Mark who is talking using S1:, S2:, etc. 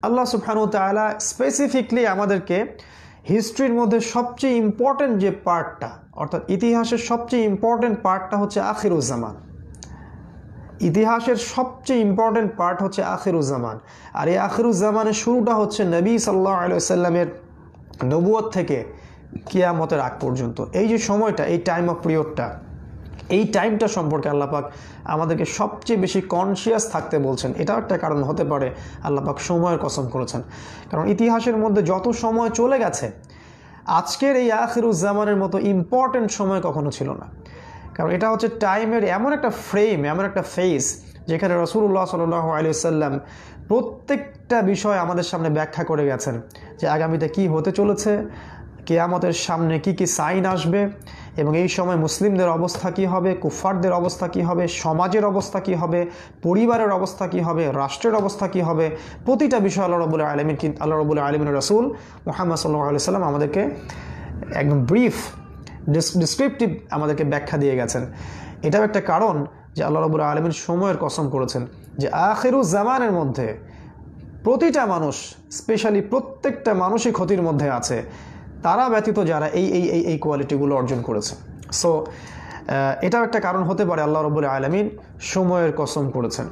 S1: আল্লাহ সুবহানাহু ওয়া তাআলা স্পেসিফিকলি আমাদেরকে হিস্ট্রির মধ্যে সবচেয়ে ইম্পর্টেন্ট যে পার্টটা, অর্থাৎ ইতিহাসের সবচেয়ে ইম্পর্টেন্ট পার্টটা হচ্ছে আখিরুজ্জামান। ইতিহাসের সবচেয়ে ইম্পর্টেন্ট পার্ট হচ্ছে আখিরুজ্জামান। আর এই আখিরুজ্জামানের শুরুটা হচ্ছে নবী সাল্লাল্লাহু আলাইহি ওয়াসাল্লামের নবুয়ত থেকে কিয়ামতের আগ পর্যন্ত। এই যে সময়টা, এই টাইম অফ পিরিয়ডটা, এই টাইমটা সম্পর্কে আল্লাহ পাক আমাদেরকে সবচেয়ে বেশি কনসিয়াস থাকতে বলছেন। এটাও একটা কারণ হতে পারে আল্লাহ পাক সময়ের কসম করেছেন, কারণ ইতিহাসের মধ্যে যত সময় চলে গেছে, আজকের এই আখিরুজ্জামানের মতো ইম্পর্টেন্ট সময় কখনো ছিল না। কারণ এটা হচ্ছে টাইমের এমন একটা ফ্রেম, এমন একটা ফেজ, যেখানে রাসূলুল্লাহ সাল্লাল্লাহু আলাইহি ওয়াসাল্লাম প্রত্যেকটা বিষয় আমাদের সামনে ব্যাখ্যা করে গেছেন যে আগামীতে কি হতে চলেছে, কিয়ামতের সামনে কি কি সাইন আসবে, এবং এই সময় মুসলিমদের অবস্থা কি হবে, কুফারদের অবস্থা কি হবে, সমাজের অবস্থা কি হবে, পরিবারের অবস্থা কি হবে, রাষ্ট্রের অবস্থা কি হবে। প্রতিটা বিষয় আল্লাহ রাব্বুল আলামিনের রাসূল মুহাম্মদ সাল্লাল্লাহু আলাইহি ওয়াসাল্লাম আমাদেরকে একদম ব্রিফ ডিসক্রিপটিভ আমাদেরকে ব্যাখ্যা দিয়ে গেছেন। এটাও একটা কারণ যে আল্লাহ রাব্বুল আলামিন সময়ের কসম করেছেন যে আখিরুজ্জামানের মধ্যে প্রতিটা মানুষ, স্পেশালি প্রত্যেকটা মানুষই ক্ষতির মধ্যে আছে, তারা ব্যতীত যারা এই কোয়ালিটিগুলো অর্জন করেছে। সো এটাও একটা কারণ হতে পারে আল্লাহ রাব্বুল আলামিন সময়ের কসম করেছেন।